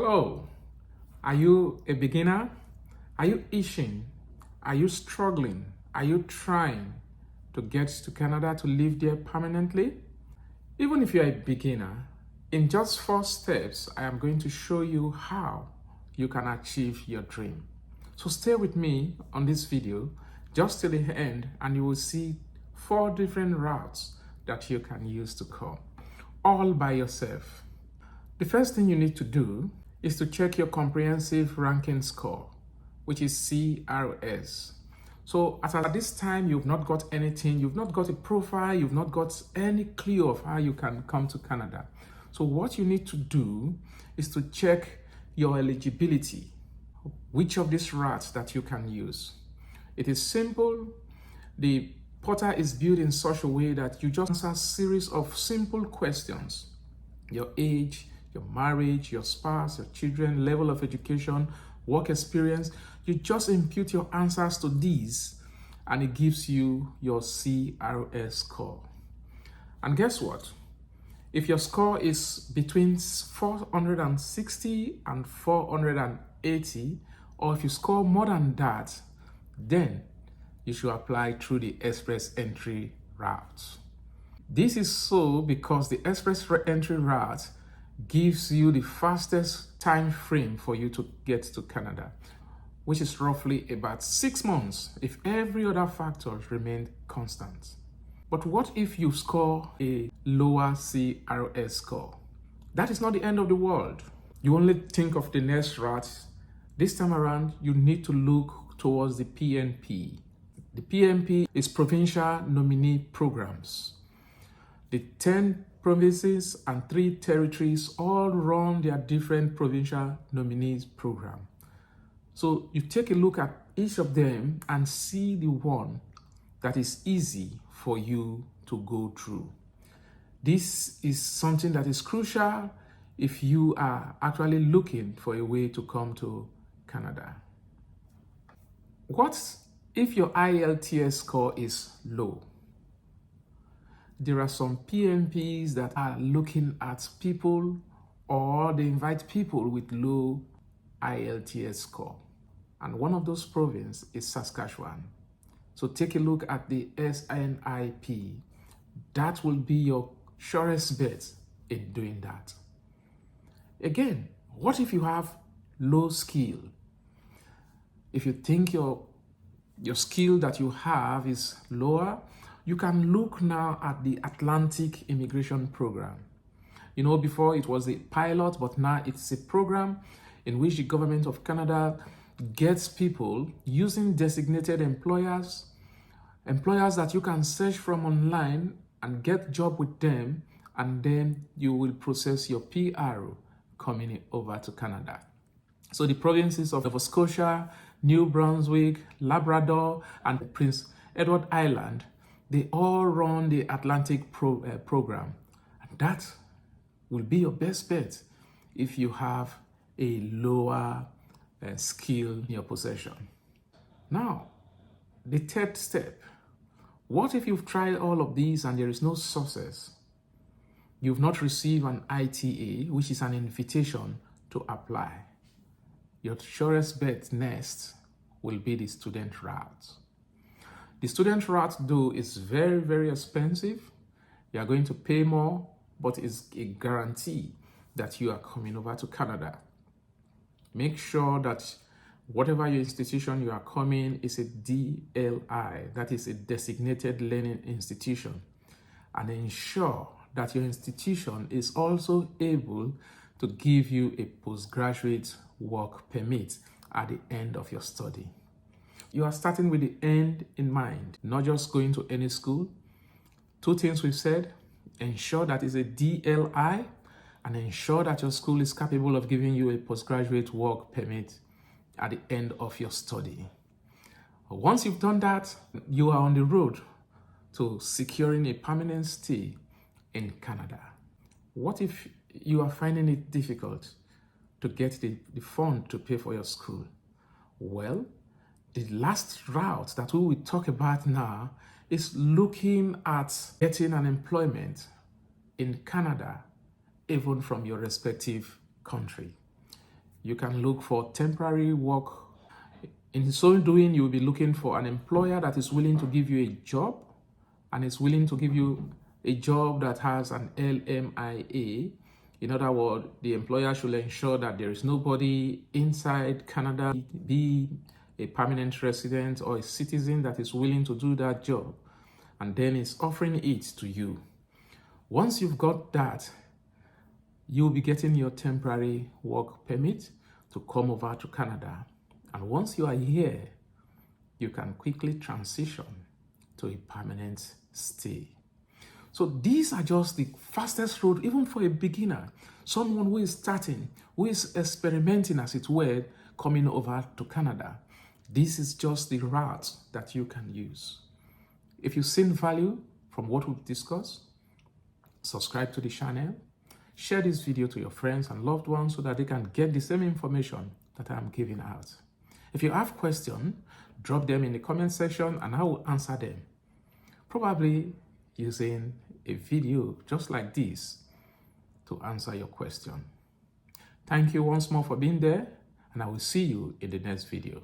So, are you a beginner? Are you itching? Are you struggling? Are you trying to get to Canada to live there permanently? Even if you're a beginner, in just 4 steps, I am going to show you how you can achieve your dream. So stay with me on this video just till the end and you will see 4 different routes that you can use to come, all by yourself. The first thing you need to do is to check your comprehensive ranking score, which is CRS. So at this time, you've not got anything, you've not got a profile, you've not got any clue of how you can come to Canada. So what you need to do is to check your eligibility, which of these routes that you can use. It is simple. The portal is built in such a way that you just answer a series of simple questions: your age, your marriage, your spouse, your children, level of education, work experience. You just input your answers to these and it gives you your CRS score. And guess what? If your score is between 460 and 480, or if you score more than that, then you should apply through the express entry route. This is so because the express entry route gives you the fastest time frame for you to get to Canada, which is roughly about 6 months if every other factor remained constant. But what if you score a lower CRS score? That is not the end of the world. You only think of the next route. This time around, you need to look towards the PNP. The PNP is Provincial Nominee Programs. The 10 provinces and 3 territories all run their different provincial nominees program. So you take a look at each of them and see the one that is easy for you to go through. This is something that is crucial if you are actually looking for a way to come to Canada. What if your IELTS score is low? There are some PNPs that are looking at people, or they invite people with low IELTS score. And one of those provinces is Saskatchewan. So take a look at the SNIP. That will be your surest bet in doing that. Again, what if you have low skill? If you think your skill that you have is lower, you can look now at the Atlantic Immigration Program. You know, before it was a pilot, but now it's a program in which the government of Canada gets people using designated employers that you can search from online and get job with them, and then you will process your PR coming over to Canada. So the provinces of Nova Scotia, New Brunswick, Labrador, and Prince Edward Island, they all run the Atlantic program. And that will be your best bet if you have a lower skill in your possession. Now, the third step. What if you've tried all of these and there is no success? You've not received an ITA, which is an invitation to apply. Your surest bet next will be the student route. The student route, though, is very, very expensive. You are going to pay more, but it's a guarantee that you are coming over to Canada. Make sure that whatever your institution you are coming is a DLI, that is a designated learning institution, and ensure that your institution is also able to give you a postgraduate work permit at the end of your study. You are starting with the end in mind, not just going to any school. 2 things we've said: ensure that it's a DLI, and ensure that your school is capable of giving you a postgraduate work permit at the end of your study. Once you've done that, you are on the road to securing a permanent stay in Canada. What if you are finding it difficult to get the fund to pay for your school? Well, the last route that we will talk about now is looking at getting an employment in Canada, even from your respective country. you can look for temporary work. In so doing, you'll be looking for an employer that is willing to give you a job and is willing to give you a job that has an LMIA. In other words, the employer should ensure that there is nobody inside Canada, be a permanent resident or a citizen, that is willing to do that job, and then is offering it to you. Once you've got that, you'll be getting your temporary work permit to come over to Canada. And once you are here, you can quickly transition to a permanent stay. So these are just the fastest road, even for a beginner, someone who is starting, who is experimenting, as it were, coming over to Canada. This is just the route that you can use. If you've seen value from what we've discussed, subscribe to the channel, share this video to your friends and loved ones so that they can get the same information that I'm giving out. If you have questions, drop them in the comment section and I will answer them, probably using a video just like this to answer your question. Thank you once more for being there, and I will see you in the next video.